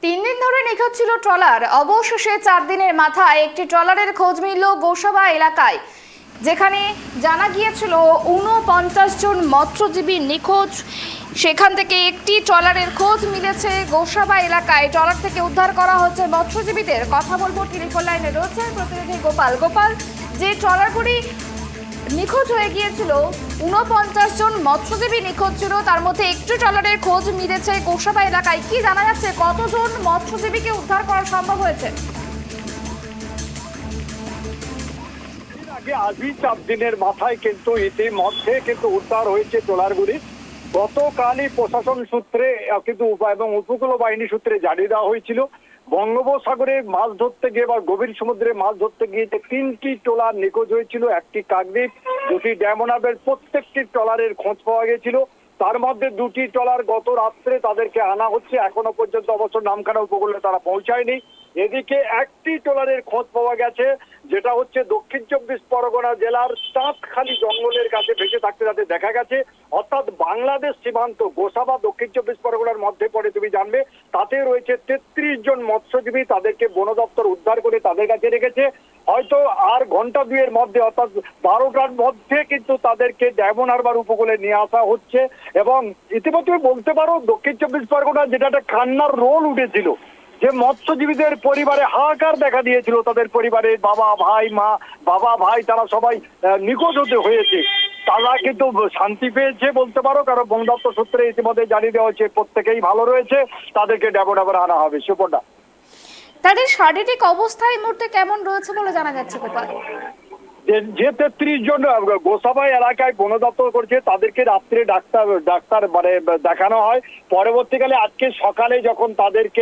3 দিন ধরে নিখোঁজ ছিল ট্রলার। অবশেষে 4 দিনের মাথায় একটি ট্রলারের খোঁজ মিলল গোসাবা এলাকায়, যেখানে জানা গিয়েছিল 49 জন মৎস্যজীবী নিখোঁজ। সেখান থেকে একটি ট্রলারের খোঁজ মিলেছে গোসাবা এলাকায়। ট্রলার থেকে উদ্ধার করা হচ্ছে মৎস্যজীবীদের। কথা বলবো, টেলিফোন লাইনে রয়েছে প্রতিনিধি গোপাল। গোপাল, যে ট্রলারগুলি নিখোঁজ হয়ে গিয়েছিল, 49 জন মৎস্যজীবী নিখোঁজ ছিল, তার মধ্যে একটি ট্রলারের খোঁজ মিলেছে গোসাবা এলাকায়। কি জানা যাচ্ছে, কতজন মৎস্যজীবীকে উদ্ধার করা সম্ভব হয়েছে? আজই 4 দিনের মাথায় কিন্তু ইতিমধ্যে উদ্ধার হয়েছে ট্রলারগুলি। গতকালই প্রশাসন সূত্রে কিন্তু এবং উপকূল বাহিনী সূত্রে জানিয়ে দেওয়া হয়েছিল, বঙ্গোপসাগরে মাছ ধরতে গিয়ে বা গভীর সমুদ্রে মাছ ধরতে গিয়ে 3টি ট্রলার নিখোঁজ হয়েছিল। একটি কাকদ্বীপ, 2টি ড্যামনাবের, প্রত্যেকটি ট্রলারের খোঁজ পাওয়া গেছিল। তার মধ্যে 2টি ট্রলার গত রাত্রে তাদেরকে আনা হচ্ছে, এখনো পর্যন্ত অবশ্য নামখানা উপকূলে তারা পৌঁছায়নি। এদিকে একটি ট্রলারের খোঁজ পাওয়া গেছে, যেটা হচ্ছে দক্ষিণ 24 পরগনা জেলার চাঁদখালি জঙ্গলের কাছে ভেসে থাকতে তাদের দেখা গেছে। অর্থাৎ বাংলাদেশ সীমান্ত গোসাবা দক্ষিণ 24 পরগনার মধ্যে পড়ে, তুমি জানবে। তাতে রয়েছে 33 জন মৎস্যজীবী। তাদেরকে বন দপ্তর উদ্ধার করে তাদের কাছে রেখেছে। হয়তো আর ঘন্টা দুয়ের মধ্যে, অর্থাৎ 12টার মধ্যে কিন্তু তাদেরকে ডায়মন্ড হারবার উপকূলে নিয়ে আসা হচ্ছে। এবং ইতিমধ্যে বলতে পারো দক্ষিণ 24 পরগনা যেটা একটা কান্নার রোল উঠেছিল, যে মৎস্যজীবীদের পরিবারে হাহাকার দেখা দিয়েছিল। তাদের পরিবারে বাবা ভাই তারা সবাই নিখোঁজ হতে হয়েছে। তারা কিন্তু শান্তি পেয়েছে বলতে পারো, কারণ বন দপ্তর সূত্রে ইতিমধ্যে জানিয়ে দেওয়া হয়েছে প্রত্যেকেই ভালো রয়েছে, তাদেরকে ডাবর আনা হবে। সুপর্ণা, তাদের শারীরিক অবস্থা এই মুহূর্তে কেমন রয়েছে বলে জানা যাচ্ছে গোপাল? যে 33 জন গোসাবা এলাকায় বন দপ্তর করছে, তাদেরকে রাত্রে ডাক্তার মানে দেখানো হয়। পরবর্তীকালে আজকে সকালে যখন তাদেরকে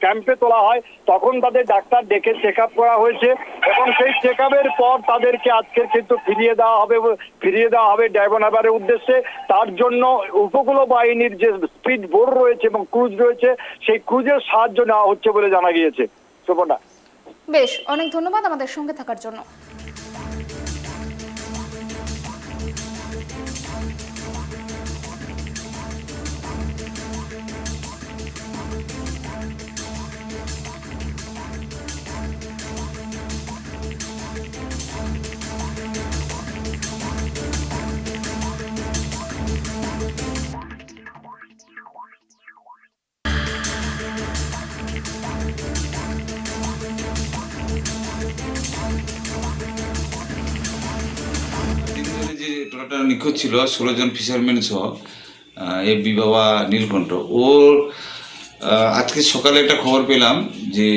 ক্যাম্পে তোলা হয়, তখন তাদের ডাক্তার ডেকে চেক আপ করা হয়েছে। এবং সেই চেক আপের পর তাদেরকে আজকের কিন্তু ফিরিয়ে দেওয়া হবে ডায়মন্ড হারবারের উদ্দেশ্যে। তার জন্য উপকূল বাহিনীর যে স্পিড বোট রয়েছে এবং ক্রুজ রয়েছে, সেই ক্রুজের সাহায্য নেওয়া হচ্ছে বলে জানা গিয়েছে। সুপর্ণা, বেশ, অনেক ধন্যবাদ আমাদের সঙ্গে থাকার জন্য। যে ট্রলারটা নিখোঁজ ছিল 16 জন ফিশারম্যান সহ এফবি বাবা নীলকণ্ঠ, ওর আজকে সকালে একটা খবর পেলাম যে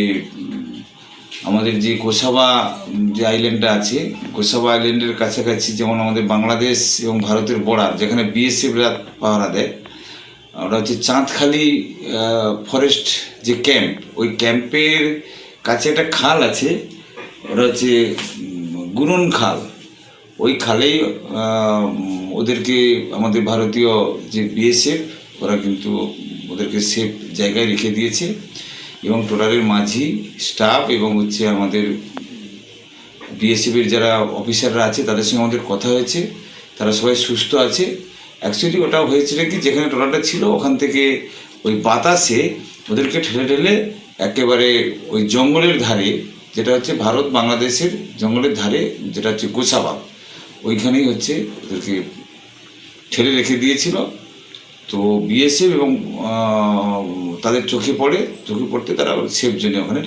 আমাদের যে গোসাবা যে আইল্যান্ডটা আছে, গোসাবা আইল্যান্ডের কাছাকাছি, যেমন আমাদের বাংলাদেশ এবং ভারতের বর্ডার, যেখানে বিএসএফরা পাহারা দেয়, ওটা হচ্ছে চাঁদখালি ফরেস্ট যে ক্যাম্প, ওই ক্যাম্পের কাছে একটা খাল আছে, ওটা হচ্ছে গুরুন খাল। ওই খালেই ওদেরকে আমাদের ভারতীয় যে বিএসএফ, ওরা কিন্তু ওদেরকে সেফ জায়গায় রেখে দিয়েছে। এবং ট্রলারের মাঝি, স্টাফ এবং হচ্ছে আমাদের বিএসএফের যারা অফিসাররা আছে, তাদের সঙ্গে আমাদের কথা হয়েছে, তারা সবাই সুস্থ আছে। অ্যাকচুয়ালি ওটা হয়েছিল কি, যেখানে ট্রলারটা ছিল ওখান থেকে ওই বাতাসে ওদেরকে ঠেলে ঠেলে একেবারে ওই জঙ্গলের ধারে, যেটা হচ্ছে ভারত বাংলাদেশের জঙ্গলের ধারে, যেটা হচ্ছে গোসাবা, ওইখানেই হচ্ছে ওদেরকে ঠেলে রেখে দিয়েছিল। তো বিএসএফ এবং তাদের চোখে পড়তে তারা সেফ জোনে ওখানে